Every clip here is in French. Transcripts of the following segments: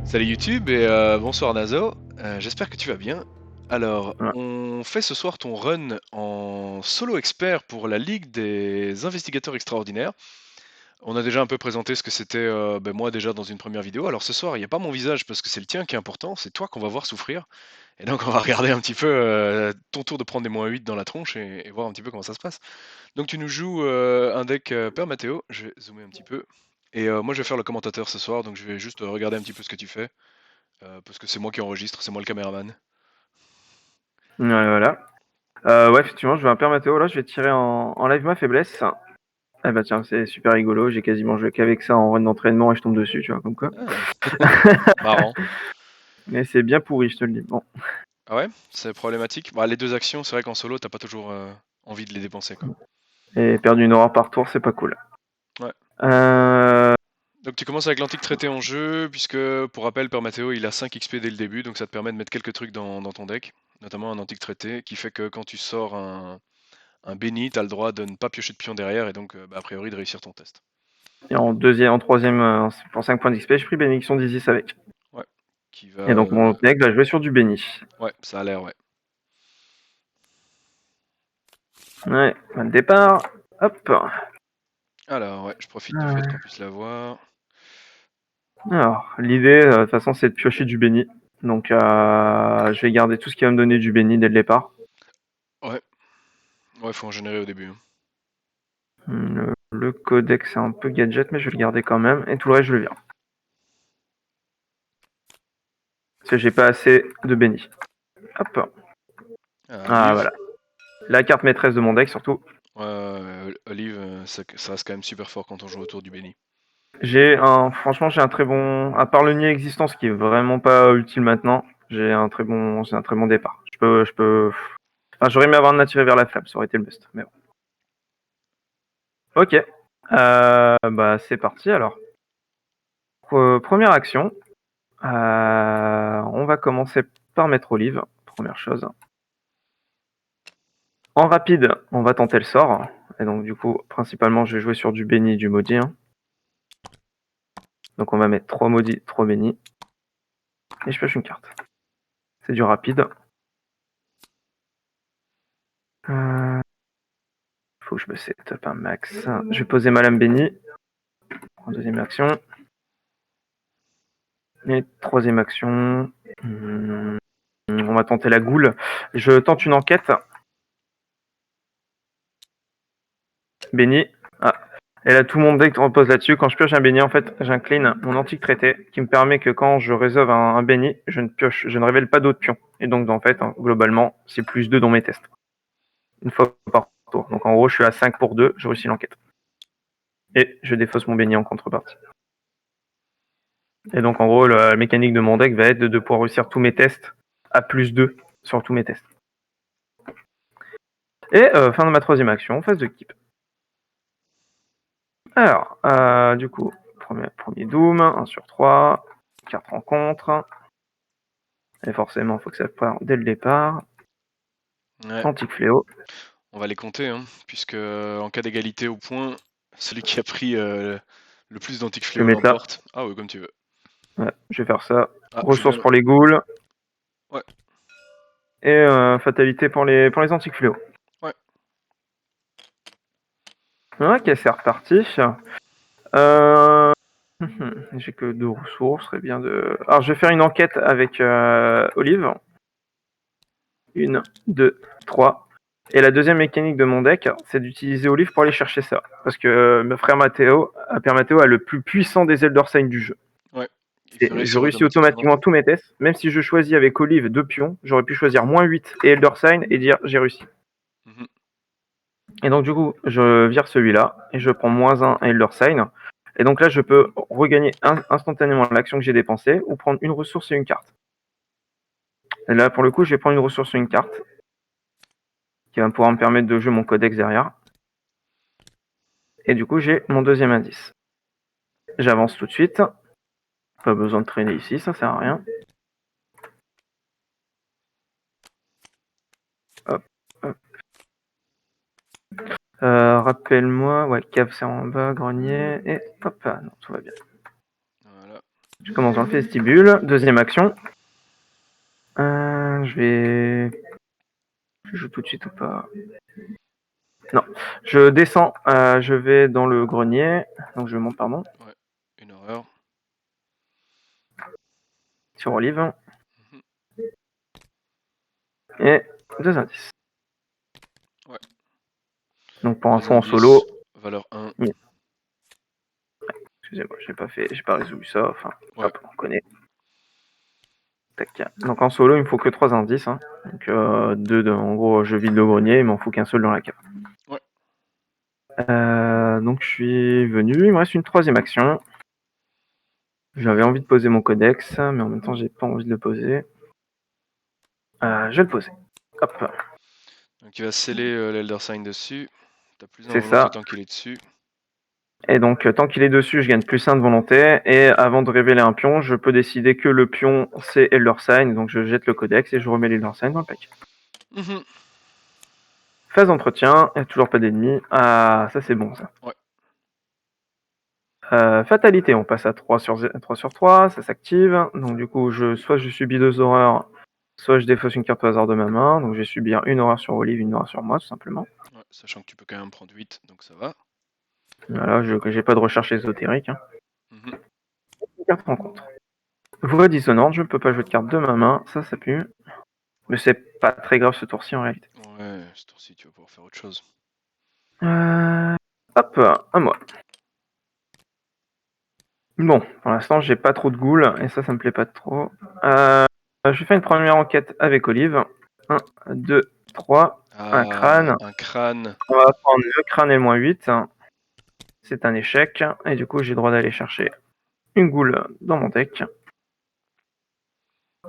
Salut YouTube et bonsoir Nazo. J'espère que tu vas bien. Alors, Ouais. on fait ce soir ton run en solo expert pour la Ligue des investigateurs extraordinaires. On a déjà un peu présenté ce que c'était moi déjà dans une première vidéo. Alors ce soir, il n'y a pas mon visage parce que c'est le tien qui est important, c'est toi qu'on va voir souffrir. Et donc on va regarder un petit peu ton tour de prendre des -8 dans la tronche et voir un petit peu comment ça se passe. Donc tu nous joues un deck Père Mathéo, je vais zoomer un petit peu. Et moi je vais faire le commentateur ce soir, donc je vais juste regarder un petit peu ce que tu fais. Parce que c'est moi qui enregistre, c'est moi le caméraman. Ouais, voilà. Ouais, effectivement, je veux un père Mathéo. Là, je vais tirer en live ma faiblesse. Eh bah tiens, c'est super rigolo. J'ai quasiment joué qu'avec ça en run d'entraînement et je tombe dessus, tu vois, comme quoi. Ah, marrant. Mais c'est bien pourri, je te le dis. Bon. Ah ouais, c'est problématique. Bah, les deux actions, c'est vrai qu'en solo, t'as pas toujours envie de les dépenser, quoi. Et perdre une aura par tour, c'est pas cool. Ouais. Euh... Donc tu commences avec l'antique traité en jeu, puisque pour rappel, Père Mathéo, il a 5 XP dès le début, donc ça te permet de mettre quelques trucs dans ton deck, notamment un antique traité, qui fait que quand tu sors un béni, t'as le droit de ne pas piocher de pion derrière, et donc a priori de réussir ton test. Et en troisième, pour 5 points d'XP, j'ai pris bénédiction d'Isis avec. Ouais. Qui va. Et donc mon deck va jouer sur du béni. Ouais, ça a l'air, ouais. Ouais, le départ. Hop. Alors, ouais, je profite du fait qu'on puisse la voir. Alors, l'idée, de toute façon, c'est de piocher du béni. Donc, je vais garder tout ce qui va me donner du béni dès le départ. Ouais. Ouais, faut en générer au début, hein. Le codec, c'est un peu gadget, mais je vais le garder quand même. Et tout le reste, je le vire. Parce que j'ai pas assez de béni. Hop. Ah, Olive. voilà. La carte maîtresse de mon deck, surtout. Olive, ça reste quand même super fort quand on joue autour du béni. Franchement, j'ai un très bon. À part le nid existence, qui est vraiment pas utile maintenant, j'ai un très bon départ. Enfin, j'aurais aimé avoir nature vers la flamme, ça aurait été le best. Mais bon. Ok. Bah, c'est parti alors. Première action. On va commencer par mettre Olive, première chose. En rapide, on va tenter le sort. Et donc du coup, principalement, je vais jouer sur du béni et du maudit, hein. Donc on va mettre 3 maudits, 3 bénis. Et je pioche une carte. C'est du rapide. Faut que je me setup un max. Je vais poser ma lame bénie en deuxième action. Et troisième action. On va tenter la goule. Je tente une enquête. Béni. Ah. Et là, tout mon deck repose là-dessus. Quand je pioche un béni, en fait, j'incline mon antique traité qui me permet que quand je résolve un béni, je ne révèle pas d'autres pions. Et donc, en fait, globalement, c'est plus 2 dans mes tests. Une fois par tour. Donc, en gros, je suis à 5 pour 2, je réussis l'enquête. Et je défausse mon béni en contrepartie. Et donc, en gros, la mécanique de mon deck va être de pouvoir réussir tous mes tests à plus 2 sur tous mes tests. Et fin de ma troisième action, phase de keep. Alors, du coup, premier Doom, 1 sur 3, carte rencontre. Et forcément, il faut que ça parte dès le départ. Ouais, Antique fléau. on va les compter, hein, puisque en cas d'égalité au point, celui qui a pris le plus d'antique Je vais fléau mettre là. l'emporte. Ah oui, comme tu veux. Ouais, je vais faire ça. Ah, je veux Ressources bien. pour les ghouls. Ouais, Et fatalité pour les antiques fléaux. ouais. Ok, c'est reparti. Euh... J'ai que 2 ressources, serait bien de. Alors, je vais faire une enquête avec Olive. 1, 2, 3. Et la deuxième mécanique de mon deck, c'est d'utiliser Olive pour aller chercher ça. Parce que mon frère Mathéo, Père Mathéo, a le plus puissant des Elder Sign du jeu. Ouais. Il fait Et je réussir réussis automatiquement. automatiquement tous mes tests. Même si je choisis avec Olive 2 pions, j'aurais pu choisir -8 et Elder Sign et dire j'ai réussi. Mhm. Et donc du coup, je vire celui-là et je prends -1 à Elder Sign. Et donc là, je peux regagner instantanément l'action que j'ai dépensée ou prendre une ressource et une carte. Et là, pour le coup, je vais prendre une ressource et une carte qui va pouvoir me permettre de jouer mon codex derrière. Et du coup, j'ai mon deuxième indice. J'avance tout de suite. Pas besoin de traîner ici, ça sert à rien. Hop, hop. Rappelle-moi, ouais, cave c'est en bas, grenier, et hop, non, tout va bien. Voilà. Je commence dans le vestibule. Deuxième action. Je vais... Je joue tout de suite ou pas? Non. Je descends. Je vais dans le grenier. Donc je monte, pardon. Ouais, une horreur. Sur Olive. Mhm. Et 2 indices. Ouais. Donc pour info en indices, solo. valeur 1. Oui. Excusez-moi, j'ai pas résolu ça. Enfin, Ouais. hop, on connaît. Tac. Donc en solo, il me faut que 3 indices. Hein. Donc en gros, je vide le grenier, il m'en faut qu'un seul dans la cave. Ouais. Donc je suis venu, il me reste une troisième action. J'avais envie de poser mon codex, mais en même temps, j'ai pas envie de le poser. Je vais le poser. Hop. Donc il va sceller l'Elder Sign dessus. T'as plus un C'est volonté ça. tant qu'il est dessus. Et donc, tant qu'il est dessus, je gagne +1 de volonté. Et avant de révéler un pion, je peux décider que le pion, c'est Elder Sign. Donc, je jette le codex et je remets l'Elder Sign dans le pack. Mhm. Phase d'entretien, il n'y a toujours pas d'ennemis. Ah, ça, c'est bon, ça. Ouais. Fatalité, on passe à 3 sur 3, ça s'active. Donc, du coup, soit je subis 2 horreurs, soit je défausse une carte au hasard de ma main. Donc, je vais subir une horreur sur Olive, une horreur sur moi, tout simplement. Ouais, sachant que tu peux quand même prendre 8, donc ça va. Voilà, j'ai pas de recherche ésotérique. Hein. Mhm. Une carte rencontre. Voix dissonante, je peux pas jouer de carte de ma main, ça pue. Mais c'est pas très grave ce tour-ci en réalité. Ouais, ce tour-ci, tu vas pouvoir faire autre chose. Hop, à moi. Bon, pour l'instant, j'ai pas trop de ghouls, et ça me plaît pas trop. Je fais une première enquête avec Olive. 1, 2, 3, un crâne. Un crâne. On va prendre le crâne et le -8. C'est un échec, et du coup, j'ai le droit d'aller chercher une ghoul dans mon deck.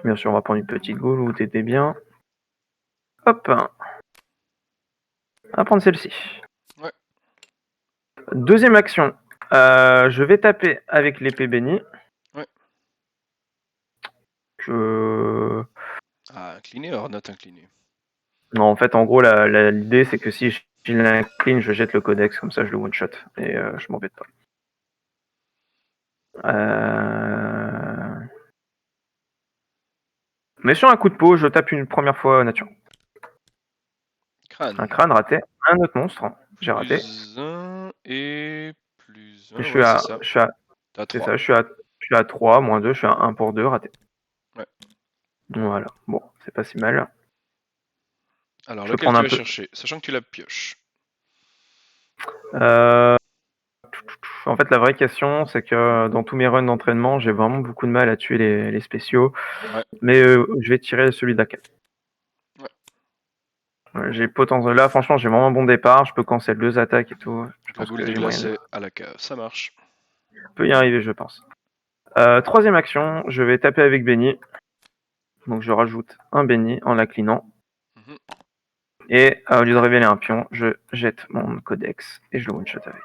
Bien sûr, on va prendre une petite ghoul, où t'étais bien. Hop, on va prendre celle-ci. Ouais. Deuxième action, je vais taper avec l'épée bénie. Ouais. Ah, incliné, or not incliné. Non, en fait, en gros, l'idée, c'est que si je l'incline, je jette le codex, comme ça je le one-shot, et je m'embête pas. Mais sur un coup de peau, je tape une première fois nature. Crâne. Un crâne raté, un autre monstre, j'ai raté. Plus 1 et plus 1, Je suis ouais, c'est à, ça. je suis à, T'as c'est 3. ça, je suis à 3, -2, je suis à 1 pour 2, raté. Ouais. Voilà, bon, c'est pas si mal. Alors, Je peux lequel prendre tu un vas peu. chercher, sachant que tu la pioches. En fait, la vraie question, c'est que dans tous mes runs d'entraînement, j'ai vraiment beaucoup de mal à tuer les spéciaux. Ouais. Mais je vais tirer celui de la 4. Ouais. J'ai potentiel. Là, franchement, j'ai vraiment un bon départ. Je peux cancel 2 attaques et tout. Je Donc la pense goule que des j'ai glaces, moyen de. c'est à la cave. Ça marche. Je peux y arriver, je pense. Troisième action, je vais taper avec Benny. Donc je rajoute un Benny en l'inclinant. Mhm. Et au lieu de révéler un pion, je jette mon codex et je le one-shot avec.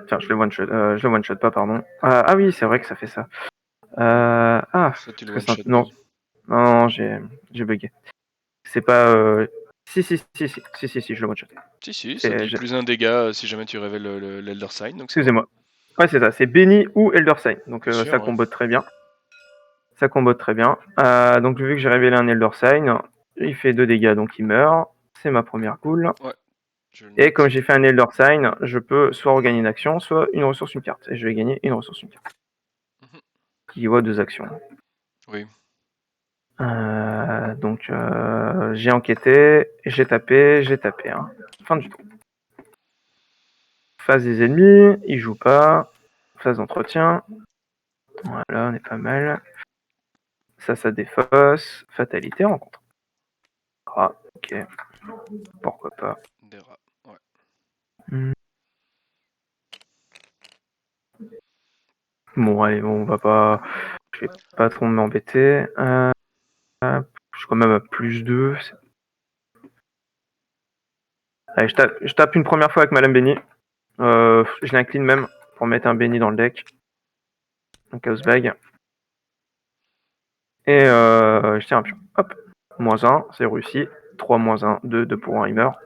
Enfin, je le one-shot pas, pardon. Ah oui, c'est vrai que ça fait ça. Ça, tu le Parce que one-shot non, pas. non, j'ai bugué. C'est pas. Si, je le one-shot. Si, ça dit plus 1 dégât si jamais tu révèles l'Elder Sign, donc ça va. Excusez-moi. Ouais, c'est ça, c'est Benny ou Elder Sign. Donc Bien sûr, ça ouais. combote très bien. Donc vu que j'ai révélé un Elder Sign, il fait 2 dégâts, donc il meurt. C'est ma première cool. Ouais, je le Et note. comme j'ai fait un Elder Sign, je peux soit regagner une action, soit une ressource, une carte. Et je vais gagner une ressource, une carte. Mhm. Qui vaut 2 actions. Oui. Donc j'ai enquêté, j'ai tapé. Hein. Fin du tour. Phase des ennemis, il joue pas. Phase d'entretien. Voilà, on est pas mal. Ça défausse. Fatalité, rencontre. Ah, ok. Pourquoi pas. Des rats, ouais. Bon, allez, bon, on va pas. Je vais pas trop m'embêter. Je suis quand même à +2. Allez, je tape une première fois avec Madame Benny. Je l'incline même pour mettre un Benny dans le deck. Un Chaos Bag. Et je tire un pion. Hop. -1, c'est réussi. 3 -1, 2, 2 pour 1, il meurt.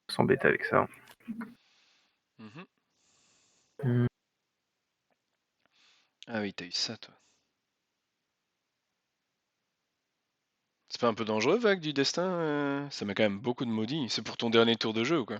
S'embêter avec ça. Mhm. Ah oui, t'as eu ça, toi. C'est pas un peu dangereux, Vague du destin Ça met quand même beaucoup de maudits. C'est pour ton dernier tour de jeu ou quoi?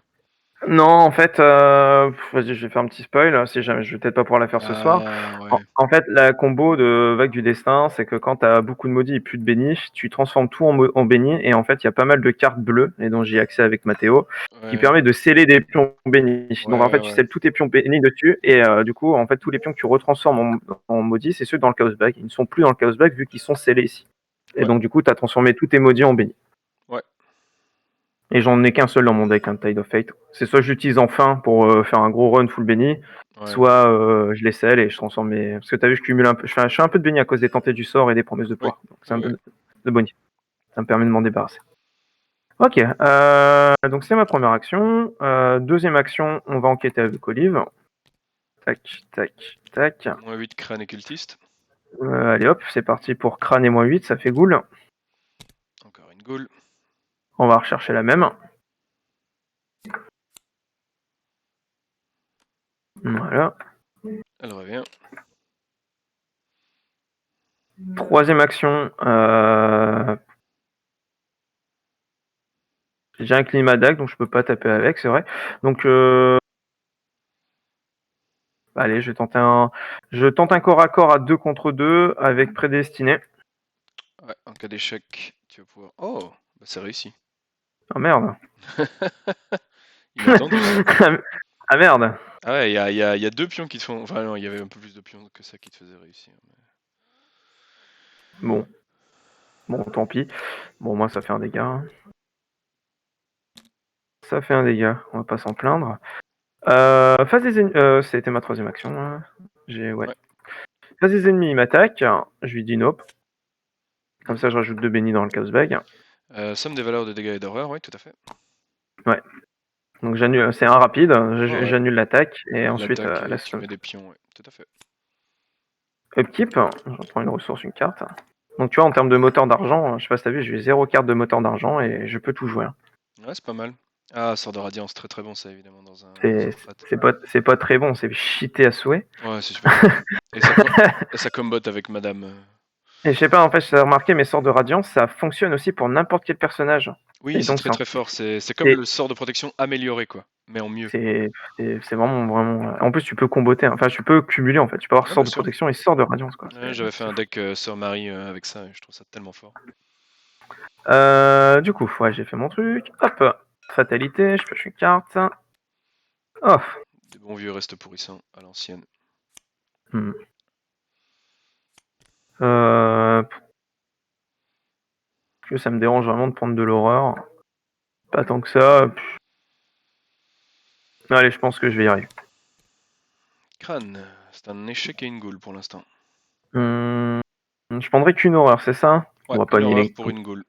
Non, en fait, vas-y, je vais faire un petit spoil, si jamais je vais peut-être pas pouvoir la faire ce soir. Ah En ouais. en fait, la combo de Vague du Destin, c'est que quand tu as beaucoup de maudits et plus de bénis, tu transformes tout en bénis et en fait, il y a pas mal de cartes bleues et dont j'ai accès avec Mathéo, qui Ouais, permet de sceller des pions bénis. Donc en ouais, fait, tu ouais. scelles tous tes pions bénis dessus et du coup, en fait, tous les pions que tu retransformes en maudits, c'est ceux dans le Chaos Bag. Ils ne sont plus dans le Chaos Bag vu qu'ils sont scellés ici. Et Ouais, donc du coup, tu as transformé tous tes maudits en bénis. ouais, Et j'en ai qu'un seul dans mon deck, un Tide of Fate. C'est soit j'utilise en fin pour faire un gros run full béni, ouais. soit je les scelle et je transforme mes. Parce que t'as vu, je cumule un peu. Je fais un peu de béni à cause des tentés du sort et des promesses de Oui, pouvoir. Donc c'est oui, un oui. peu de bonus. Ça me permet de m'en débarrasser. Ok, donc c'est ma première action. Deuxième action, on va enquêter avec Olive. Tac, tac, tac. Moins 8 crâne et cultiste. Allez hop, c'est parti pour crâne et -8, ça fait ghoul. Encore une goule. On va rechercher la même. Voilà. Elle revient. Troisième action, j'ai un climadag, donc je peux pas taper avec, c'est vrai. Donc, allez, je tente un corps à corps à 2 contre 2 avec prédestiné. Ouais, en cas d'échec, tu vas pouvoir. Oh, bah c'est réussi. Ah merde. Inattendu. Ah merde. Ah ouais, il y a deux pions qui te font. Enfin, non, il y avait un peu plus de pions que ça qui te faisaient réussir. Bon, tant pis. Bon, moi, ça fait un dégât. Ça fait un dégât, on va pas s'en plaindre. Face des ennemis, c'était ma troisième action. Hein. Ouais. Ouais. Face des ennemis, il m'attaque. Je lui dis nope. Comme ça, je rajoute 2 bénis dans le chaos bag. Somme des valeurs de dégâts et d'horreur, oui, tout à fait. Ouais. Donc j'annule, c'est un rapide. Ouais, ouais. J'annule l'attaque et ensuite L'attaque la et tu stun. mets des pions, ouais, tout à fait. Upkeep, je prends une ressource, une carte. Donc tu vois, en termes de moteur d'argent, je sais pas si t'as vu, j'ai 0 carte de moteur d'argent et je peux tout jouer. Hein. Ouais, c'est pas mal. Ah, sort de radiance, très très bon ça évidemment dans un C'est strat. c'est pas très bon, c'est cheaté à souhait. Ouais, c'est super fort. Et ça combotte avec Madame. Et je sais pas, en fait, j'ai remarqué, mes sorts de radiance, ça fonctionne aussi pour n'importe quel personnage. Oui, Et c'est donc très très fort. C'est comme c'est le sort de protection amélioré, quoi, mais en mieux. c'est vraiment. En plus, tu peux comboter, enfin, tu peux cumuler en fait. Tu peux avoir Ouais, sort bien de sûr. protection et sort de radiance, quoi. Ouais, j'avais fait C'est un fou. deck Sœur Marie avec ça et je trouve ça tellement fort. Du coup, ouais, j'ai fait mon truc. Hop, fatalité, je pioche une carte. Oh. Des bons vieux restes pourrissants à l'ancienne. Hmm. Euh, que ça me dérange vraiment de prendre de l'horreur. Pas tant que ça. Allez, je pense que je vais y arriver. Crâne, c'est un échec et une goule pour l'instant. Je prendrai qu'une horreur, c'est ça? Ouais, une horreur pour une goule.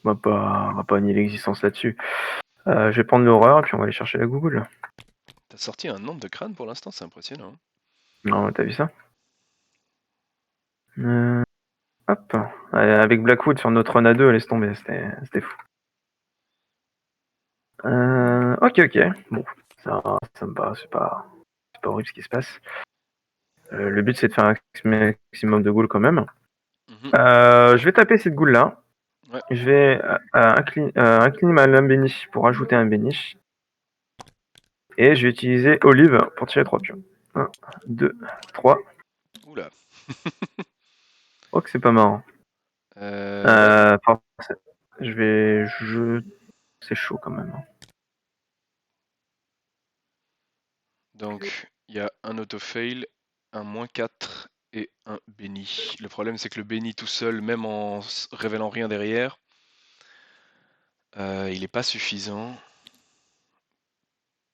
On va pas nier l'existence là-dessus. Je vais prendre l'horreur et puis on va aller chercher la Google. T'as sorti un nombre de crânes pour l'instant, c'est impressionnant. Non, t'as vu ça? Hop. Avec Blackwood sur notre run à 2, laisse tomber, c'était fou. Ok. Bon, ça me va, c'est pas horrible ce qui se passe. Le but c'est de faire un maximum de ghouls quand même. Mhm. Je vais taper cette ghoul là. Ouais, Je vais incliner ma lame bénie pour ajouter un béni. Et je vais utiliser Olive pour tirer 3 pions. 1, 2, 3. oula. Oh que c'est pas marrant. Ouais. Enfin, c'est chaud quand même. Hein. Donc, il y a un auto-fail, un -4 et un béni. Le problème, c'est que le béni tout seul, même en révélant rien derrière, il n'est pas suffisant.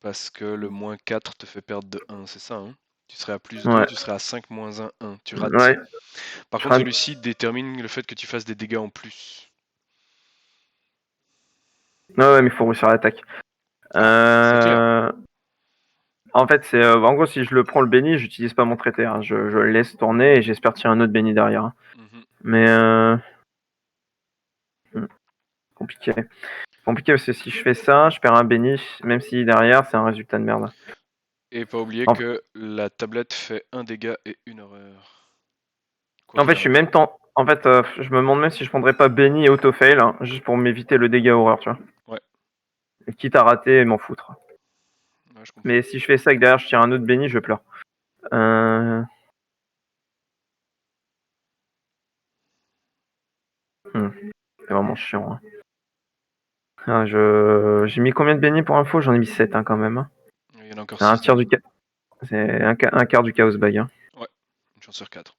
Parce que le -4 te fait perdre de 1, c'est ça, hein? Tu serais à +2, Ouais, tu serais à 5 -1, 1. Tu rates. ouais. Par Je contre, rate. celui-ci détermine le fait que tu fasses des dégâts en plus. Ouais, mais il faut réussir à l'attaque. Ah, c'est clair. En fait, en gros, si je le prends le béni, j'utilise pas mon traité. Hein. Je le laisse tourner et j'espère tirer un autre béni derrière. Hein. Mhm. Mais compliqué. Compliqué parce que si je fais ça, je perds un béni, même si derrière c'est un résultat de merde. Et pas oublier En- que la tablette fait 1 dégât et 1 horreur. Quoi En fait, qu'il je suis arrive. même temps. En fait, je me demande même si je prendrais pas Benny et Autofail, hein, juste pour m'éviter le dégât horreur, tu vois. Ouais. Et quitte à rater et m'en foutre. Ouais, je comprends. Mais si je fais ça et que derrière je tire un autre Benny, je pleure. C'est vraiment chiant. Hein. Ah, j'ai mis combien de Benny pour info? J'en ai mis 7 hein, quand même. Hein. Il y en a encore C'est un 6 tir donc. du C'est un quart du chaos bag. Hein. Ouais, une chance sur 4.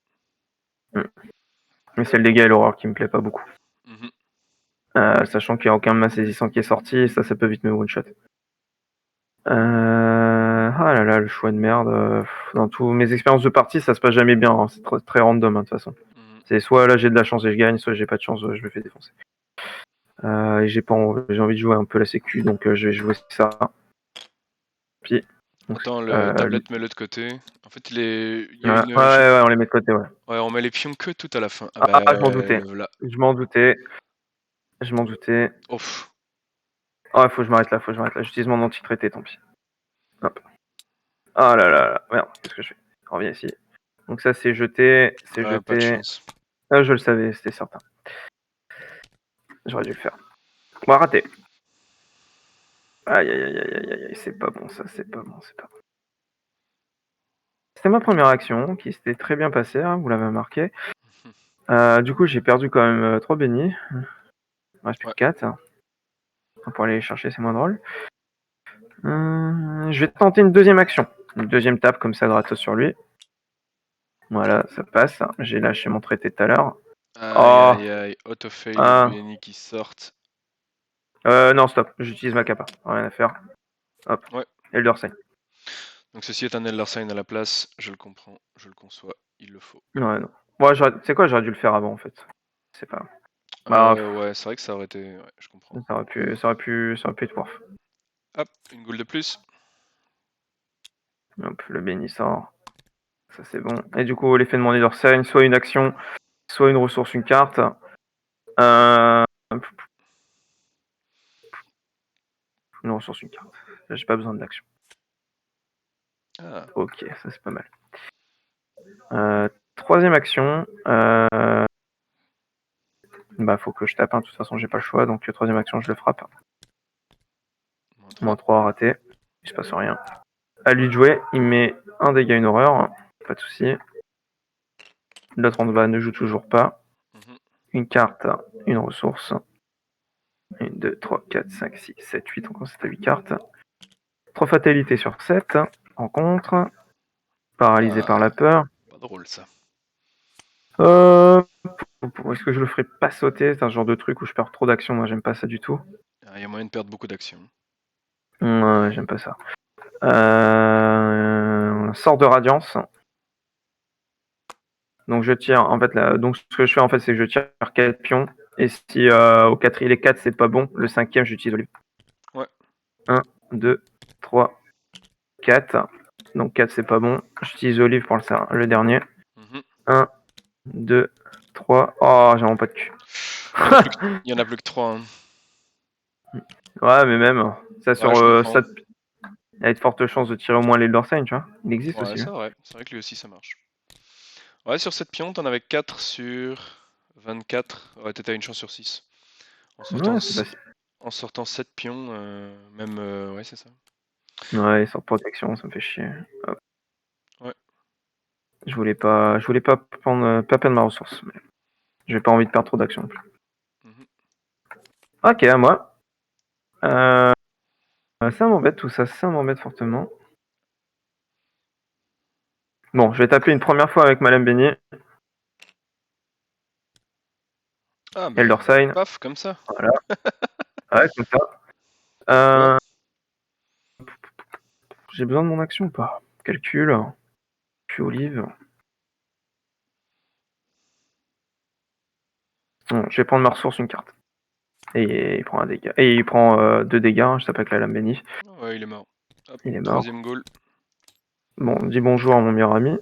Mais c'est le dégât et l'horreur qui me plaît pas beaucoup. Mhm. Sachant qu'il n'y a aucun main saisissant qui est sorti, et ça peut vite me one-shot. Ah là là, le choix de merde. Dans tous mes expériences de partie, ça se passe jamais bien. Hein. C'est très random, hein, de toute façon. Mhm. C'est soit là j'ai de la chance et je gagne, soit j'ai pas de chance, je me fais défoncer. Et j'ai envie de jouer un peu la sécu, donc je vais jouer ça. Puis, donc, Attends, le tablette, mets-le de côté. En fait, il y a une. ouais, on les met de côté, ouais. Ouais, on met les pions que tout à la fin. Ah Ah, bah je m'en doutais. voilà. Je m'en doutais. Je m'en doutais. Ouf. Ah, faut que je m'arrête là, J'utilise mon anti-traité, tant pis. Hop. Ah là là là. Merde, qu'est-ce que je fais? Reviens ici. Donc ça, c'est jeté. C'est Ouais, pas de jeté. chance. Ah, je le savais, c'était certain. J'aurais dû le faire. Bon, raté. Aïe, aïe, aïe, aïe, aïe, aïe. C'est pas bon, ça. C'est pas bon, c'est pas bon. C'était ma première action, qui s'était très bien passée, hein, vous l'avez remarqué. Du coup, j'ai perdu quand même 3 bénis. Il me reste plus Ouais. que 4. Pour aller les chercher, c'est moins drôle. Je vais tenter une deuxième action. Une deuxième tape, comme ça, gratos sur lui. Voilà, ça passe. J'ai lâché mon traité tout à l'heure. Aïe, Oh aïe, aïe. Autofail ou ah. BNI qui sortent. Non, stop. J'utilise ma capa. Rien à faire. Hop. Ouais. Elder Sign. Donc ceci est un Elder Sign à la place. Je le comprends, je le conçois. Il le faut. Ouais, non. Moi, c'est quoi, j'aurais dû le faire avant, en fait. C'est pas. Bah, Ouais, c'est vrai que ça aurait été. Ouais, je comprends. ça aurait pu être worth. Hop, une goule de plus. Hop, le béni sort. Ça, c'est bon. Et du coup, l'effet de mon Elder Sign, soit une action, soit une ressource, une carte. Une ressource, une carte. Là, j'ai pas besoin de l'action. Ah. Ok, ça, c'est pas mal. Troisième action. Bah, faut que je tape un. De toute façon, j'ai pas le choix. Donc, troisième action, je le frappe. -3. -3 raté. Il se passe rien. À lui de jouer. Il met un dégât, une horreur. Pas de souci. L'autre en bas ne joue toujours pas. Mhm. Une carte, une ressource. 1, 2, 3, 4, 5, 6, 7, 8. Donc, c'est à 8 cartes. 3 fatalités sur 7. Rencontre. Paralysé par la peur. Pas drôle ça. Est-ce que je le ferai pas sauter? C'est un genre de truc où je perds trop d'action. Moi, j'aime pas ça du tout. Il y a moyen de perdre beaucoup d'actions. Ouais, j'aime pas ça. Sort de radiance. Donc je tire. En fait, donc ce que je fais en fait, c'est que je tire 4 pions. Et si au 4 les 4 c'est pas bon, le cinquième j'utilise olive. Ouais. 1, 2, 3, 4. Donc 4 c'est pas bon. J'utilise olive pour le dernier. Mhm. 1, 2, 3. Oh, j'ai vraiment pas de cul. Il y en a plus que 3. Hein. Ouais, mais même, ça Ouais, sur je comprends. ça, il y a de fortes chances de tirer au moins les Sign, tu vois. Il existe Ouais, aussi. c'est vrai. C'est vrai que lui aussi ça marche. Ouais, sur cette pion, t'en avais 4 sur 24. Ouais, t'étais à une chance sur 6. Ouais, c'est facile. En sortant 7 pions, même. Ouais, c'est ça. Ouais, sans protection, ça me fait chier. Hop. Ouais. Je voulais pas pas perdre ma ressource. Mais j'ai pas envie de perdre trop d'action non plus. Mhm. Ok, à moi. Ça m'embête tout ça, ça m'embête fortement. Bon, je vais taper une première fois avec Madame Beignet. Ah, bah, Elder Sign. paf, comme ça. Voilà. Ouais, comme ça. Comme quoi. J'ai besoin de mon action ou pas? Calcul. Puis olive. Bon, je vais prendre ma ressource, une carte. Et il prend un dégât. Et il prend 2 dégâts, hein, je tape avec la lame bénie. Ouais, il est mort. Hop, Il est mort. troisième goal. Bon, dis bonjour à mon meilleur ami.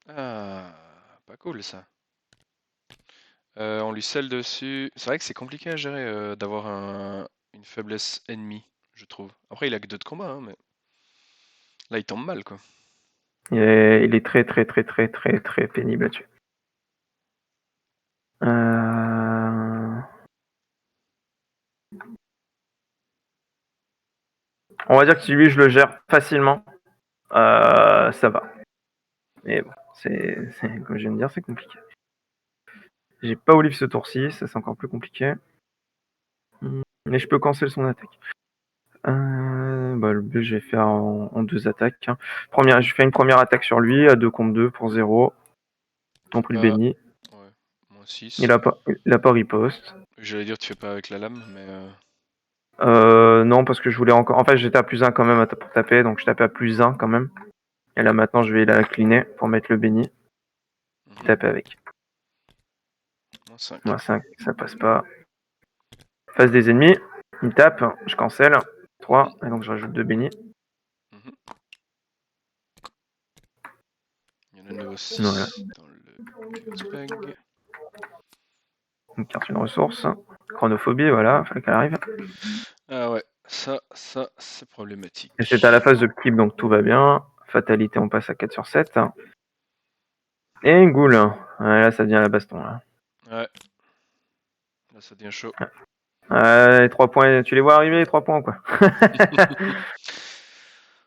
Ah, pas cool ça. On lui scelle dessus. C'est vrai que c'est compliqué à gérer d'avoir une faiblesse ennemie, je trouve. Après, il a que 2 de combat, hein, mais là, il tombe mal, quoi. Il est très pénible là-dessus. On va dire que si lui je le gère facilement, ça va. Mais bon, comme je viens de dire, c'est compliqué. J'ai pas Olive ce tour-ci, ça c'est encore plus compliqué. Mais je peux cancel son attaque. Le but, je vais faire en 2 attaques. Hein. Je fais une première attaque sur lui, à 2 contre 2 pour 0. On prie le béni. Ouais, moins 6. Il a pas riposte. J'allais dire, tu fais pas avec la lame, mais. Non, parce que je voulais encore. En fait, j'étais à +1 quand même pour taper, donc je tapais à +1 quand même. Et là maintenant, je vais la cliner pour mettre le béni. Taper avec. Moins 5. Moins 5, ça passe pas. Face des ennemis, il tape, je cancel. 3, et donc je rajoute 2 bénis. Il y en a de nouveau 6 Voilà. dans le spag. Une carte, une ressource. Chronophobie, voilà, fallait qu'elle arrive. Ah ouais, ça c'est problématique. Et c'est à la phase de keep, donc tout va bien. Fatalité, on passe à 4 sur 7. Et une goule. Ouais, là, ça devient la baston. Là. Ouais. Là, ça devient chaud. Les 3 points, tu les vois arriver, les 3 points, quoi.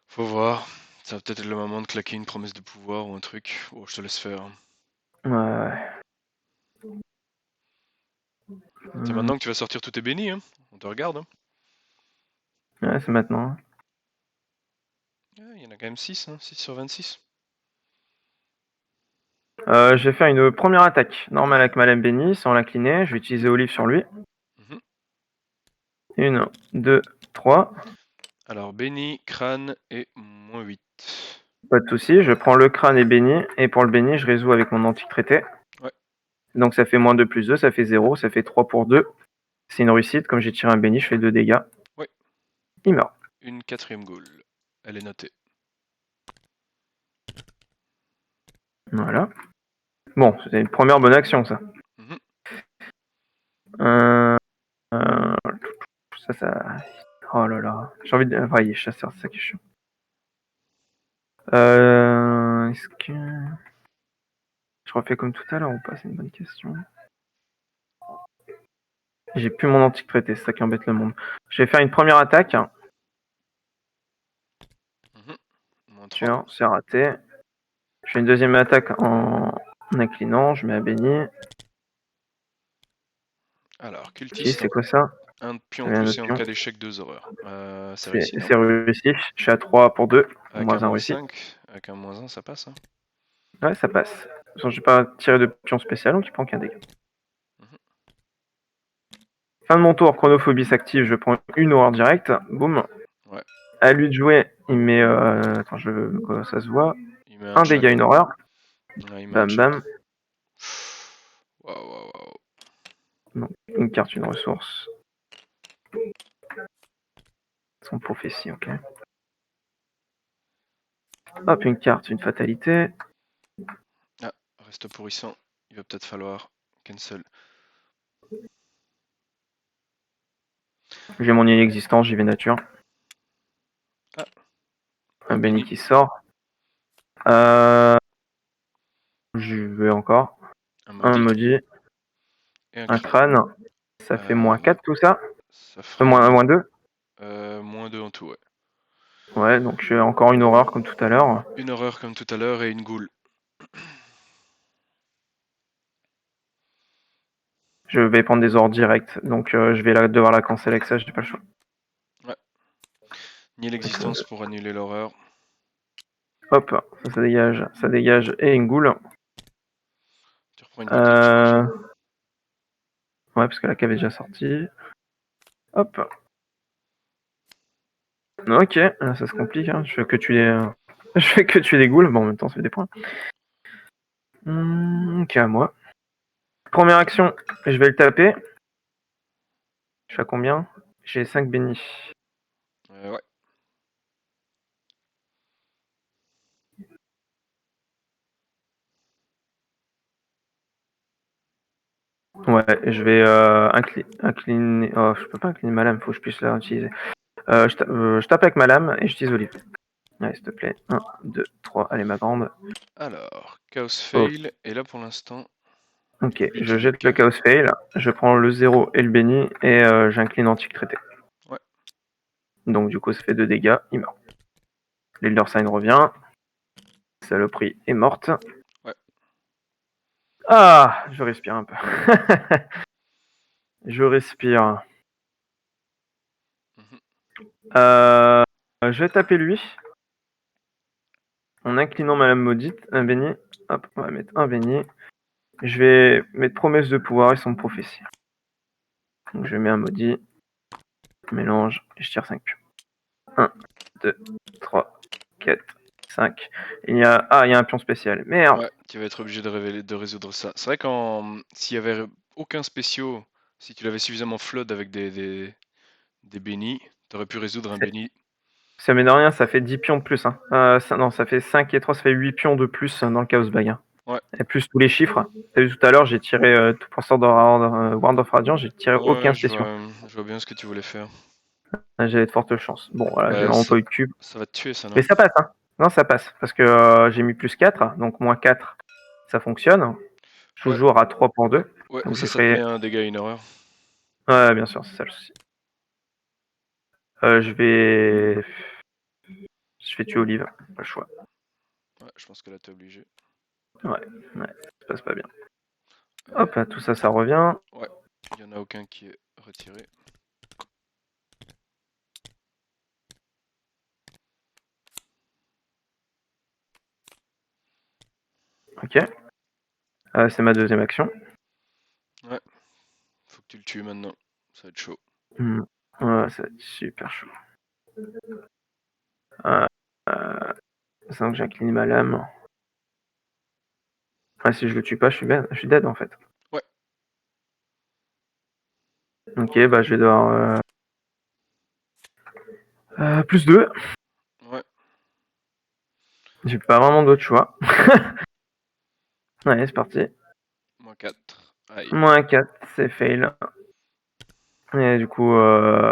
Faut voir. Ça va peut-être être le moment de claquer une promesse de pouvoir ou un truc. Oh, je te laisse faire. Ouais. C'est maintenant que tu vas sortir tous tes bénis, hein. On te regarde. Hein. Ouais, c'est maintenant. Il y en a quand même 6, hein. 6 sur 26. Je vais faire une première attaque normale avec ma lame bénie, sans l'incliner. Je vais utiliser Olive sur lui. 1, 2, 3. Alors, béni, crâne et moins 8. Pas de soucis, je prends le crâne et béni. Et pour le béni, je résous avec mon antique traité. Ouais. Donc ça fait moins 2 plus 2, ça fait 0. Ça fait 3 pour 2. C'est une réussite. Comme j'ai tiré un béni, je fais 2 dégâts. Ouais. Il meurt. Une 4ème goule. Elle est notée. Voilà. Bon, c'était une première bonne action, ça. Ça... Oh là là. J'ai envie de... Ouais, chasseur, c'est ça qui est chiant. Est-ce que... Je refais comme tout à l'heure ou pas? C'est une bonne question. J'ai plus mon antique traité, c'est ça qui embête le monde. Je vais faire une première attaque. Tiens, c'est raté. Je fais une deuxième attaque en inclinant, je mets à béni. Alors, cultiste. C'est quoi ça? Un pion en plus et en cas d'échec 2 horreurs. C'est réussi, non? C'est réussi. Je suis à 3 pour 2. Avec Moins un 1 moins réussi. 5, avec un moins 1, ça passe. Hein. Ouais, ça passe. De toute façon, j'ai pas tiré de pion spécial, donc il prend qu'un dégât. Fin de mon tour, chronophobie s'active, je prends une horreur directe. Boum. Ouais. À lui de jouer, il met. Attends, ça se voit. Il met un dégât, une horreur. Ouais, il met bam, bam. Waouh. Donc, une carte, une ressource. Son prophétie, ok. Hop, une carte, une fatalité. Ah, reste pourrissant. Il va peut-être falloir cancel. J'ai mon inexistence, j'y vais nature. Ah. Un béni qui sort. J'y vais encore. Un maudit. Un crâne. Ça fait moins 4 tout ça. Ça fera moins 2. Moins 2 en tout, ouais. Ouais, donc j'ai encore une horreur comme tout à l'heure. Une horreur comme tout à l'heure et une goule. Je vais prendre des ordres directs, donc je vais devoir la cancel avec ça, j'ai pas le choix. Ouais. Ni l'existence pour annuler l'horreur. Hop, ça dégage et une goule. Tu reprends une petite. Ouais, parce que la cave est déjà sortie. Hop. Ok, ça se complique, hein. Je fais que tuer des goules, bon en même temps ça fait des points. Ok, à moi. Première action, je vais le taper. Je fais à combien? J'ai 5 bénis. Ouais. Ouais, je vais incliner. Oh, je peux pas incliner ma lame, faut que je puisse la utiliser. Je tape avec ma lame et j'utilise Olive. Allez, s'il te plaît. 1, 2, 3. Allez, ma grande. Alors, Chaos Fail, et là pour l'instant, Ok, il je utilise jette le aucun. Chaos Fail, je prends le 0 et le béni, et j'incline Antique Traité. Ouais. Donc du coup, ça fait 2 dégâts, il meurt. L'Elder Sign revient. Saloperie est morte. Ouais. Ah, je respire un peu. Je respire. Mhm. Je vais taper lui. En inclinant Madame Maudite, un béni. Hop, on va mettre un béni. Je vais mettre promesse de pouvoir et son prophétie. Donc je mets un maudit. Mélange, et je tire 5 pions. 1, 2, 3, 4, 5. Il y a un pion spécial. Merde. Ouais, tu vas être obligé de résoudre ça. C'est vrai s'il y avait aucun spéciaux, si tu l'avais suffisamment flood avec des bénis, t'aurais pu résoudre un béni. Ça met de rien, ça fait 10 pions de plus. Hein. Non, ça fait 5 et 3, ça fait 8 pions de plus dans le Chaos Bag. Hein. Ouais. Et plus tous les chiffres. T'as vu tout à l'heure, j'ai tiré tout pour Sword of Radiant, j'ai tiré aucun Ouais, spéciaux. je vois bien ce que tu voulais faire. J'avais de fortes chances. Bon, voilà, j'ai Bah, vraiment pas eu de cube. ça va te tuer ça, non? Mais ça passe, hein. Non, ça passe. Parce que j'ai mis plus 4, donc moins 4, ça fonctionne. Ouais, Toujours à 3 pour 2. ouais, Donc ça, j'ai ça te met fait. un dégât et une horreur. Ouais, bien sûr, c'est ça le souci. Je vais. Je vais tuer Olive, pas le choix. Ouais, je pense que là t'es obligé. Ouais, ça passe pas bien. Hop, tout ça, ça revient. Ouais, il y en a aucun qui est retiré. Ok. C'est ma deuxième action. Ouais, faut que tu le tues maintenant. Ça va être chaud. Ouais, ça va être super chaud. Euh, que j'incline ma lame. Si je le tue pas, je suis dead en fait. Ouais. Ok, bah je vais devoir. Plus 2. Ouais. J'ai pas vraiment d'autre choix. Allez, c'est parti. Moins 4. Aïe. Moins 4, c'est fail. Et du coup,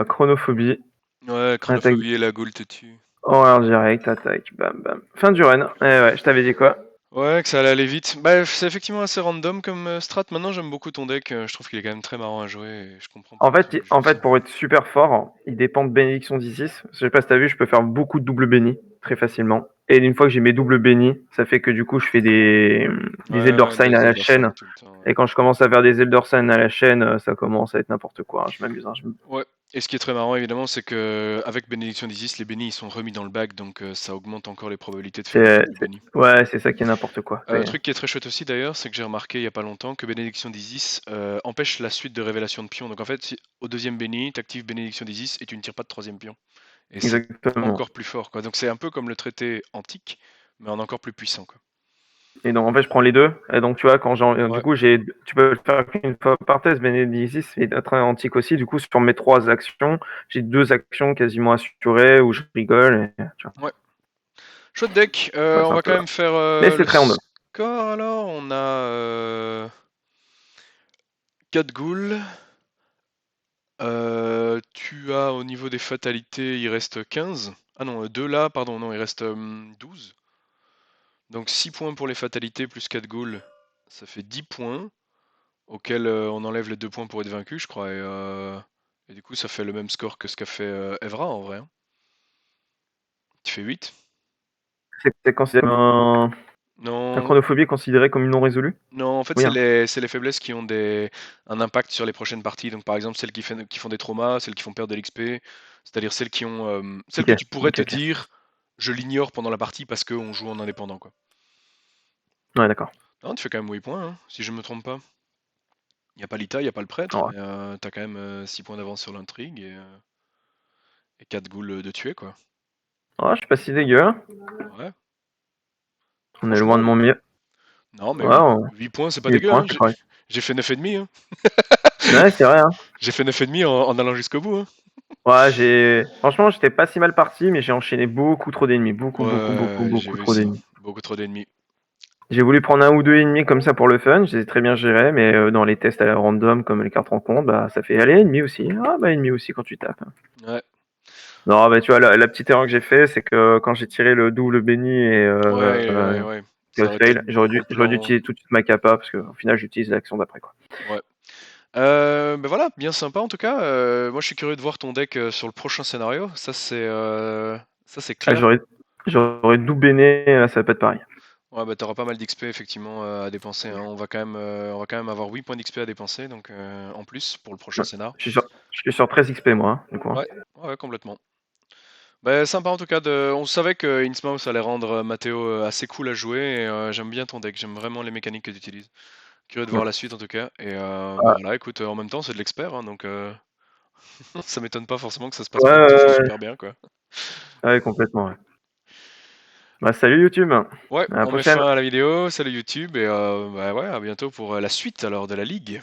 chronophobie. Ouais, Attaque. chronophobie et la goule te tue. Horreur direct, attaque, bam bam. Fin du run. Ouais, je t'avais dit quoi? Ouais, que ça allait aller vite. Bah, c'est effectivement assez random comme strat. Maintenant, j'aime beaucoup ton deck. Je trouve qu'il est quand même très marrant à jouer et je comprends En pourquoi fait, tu le joues aussi. pour être super fort, il dépend de bénédiction d'Isis. Je sais pas si t'as vu, je peux faire beaucoup de double bénis très facilement. Et une fois que j'ai mes doubles bénis, ça fait que du coup, je fais des Elder Ouais, Sign à des la Elder Sign chaîne. tout le temps. Et quand je commence à faire des Elder Sign à la chaîne, ça commence à être n'importe quoi. Hein. Je m'amuse. Hein. Ouais. Et ce qui est très marrant, évidemment, c'est que avec Bénédiction d'Isis, les bénis ils sont remis dans le bac, donc ça augmente encore les probabilités de faire des doubles bénis. Ouais, c'est ça qui est n'importe quoi. Truc qui est très chouette aussi d'ailleurs, c'est que j'ai remarqué il y a pas longtemps que Bénédiction d'Isis empêche la suite de révélation de pions. Donc en fait, au deuxième béni, tu actives Bénédiction d'Isis et tu ne tires pas de troisième pion. Et c'est Exactement. encore plus fort, quoi. Donc c'est un peu comme le traité antique, mais en encore plus puissant, quoi. Et donc en fait, je prends les deux. Et donc tu vois, du Ouais. coup, tu peux le faire qu'une fois par test. Benedictis et être antique aussi. Du coup, sur mes 3 actions, j'ai 2 actions quasiment assurées où je rigole. Et, tu vois, Ouais. Chouette deck. je passe On un va peu. quand même faire Mais c'est le très random. score alors. On a 4 ghouls. Tu as au niveau des fatalités, il reste 15. Ah non, 2 là, pardon, non, il reste 12. Donc 6 points pour les fatalités plus 4 ghouls, ça fait 10 points, auxquels on enlève les 2 points pour être vaincu, je crois. Et du coup, ça fait le même score que ce qu'a fait Evra en vrai. Hein. Tu fais 8. C'est considéré la Non, chronophobie est considérée comme une non résolue. non, en fait, Oui. Hein. c'est les faiblesses qui ont un impact sur les prochaines parties. Donc, par exemple, celles qui font des traumas, celles qui font perdre de l'XP, c'est-à-dire celles Ok. que tu pourrais te Ok. dire, je l'ignore pendant la partie parce qu'on joue en indépendant, quoi. Ouais, d'accord. Non, tu fais quand même 8 points, hein, si je me trompe pas. Il n'y a pas l'Ita, il n'y a pas le prêtre, Ouais. mais t'as quand même 6 points d'avance sur l'intrigue et 4 ghouls de tuer, quoi. Ouais, je suis pas si dégueu. Hein. Ouais, On est loin de franchement. mon mieux. Non, mais Ouais, 8 points, c'est pas 8 dégueu, points, hein. c'est correct. J'ai fait 9,5, hein. Ouais, c'est vrai. Hein. J'ai fait 9,5 en allant jusqu'au bout, hein. Ouais, franchement, j'étais pas si mal parti, mais j'ai enchaîné beaucoup trop d'ennemis. Ouais, j'ai Beaucoup vu trop ça. d'ennemis. Beaucoup trop d'ennemis. J'ai voulu prendre 1 ou 2 ennemis comme ça pour le fun, je les ai très bien gérés, mais dans les tests à la random, comme les cartes rencontres, bah ça fait aller ennemi aussi. Ah bah ennemi aussi quand tu tapes. Ouais. Non, bah, tu vois, la petite erreur que j'ai fait, c'est que quand j'ai tiré le double béni et Ouais. Ça que aurait été fail, j'aurais dû complètement. utiliser tout de suite ma capa parce qu'au final, j'utilise l'action d'après, quoi. Ouais. Ben voilà, bien sympa en tout cas. Moi, je suis curieux de voir ton deck sur le prochain scénario. Ça, c'est Ah, clair. j'aurais double béné, ça va pas être pareil. Ouais, bah t'auras pas mal d'XP effectivement à dépenser, hein. On va quand même avoir 8 points d'XP à dépenser, donc en plus pour le prochain Ouais. scénar. Je suis sur 13 XP, moi, hein, du coup, hein. Ouais, ouais, complètement. Bah, sympa en tout cas on savait que Innsmouth allait rendre Matteo assez cool à jouer et j'aime bien ton deck, j'aime vraiment les mécaniques que tu utilises. Curieux de Ouais. voir la suite en tout cas. Et bah Ah, voilà, écoute, en même temps c'est de l'expert, hein, donc ça m'étonne pas forcément que ça se passe ouais, pas ouais, toujours ouais. super bien quoi. Ouais, complètement, ouais. Bah, salut YouTube, à Ouais, la on met prochaine. fin à la vidéo, salut YouTube et bah ouais, à bientôt pour la suite alors de la ligue.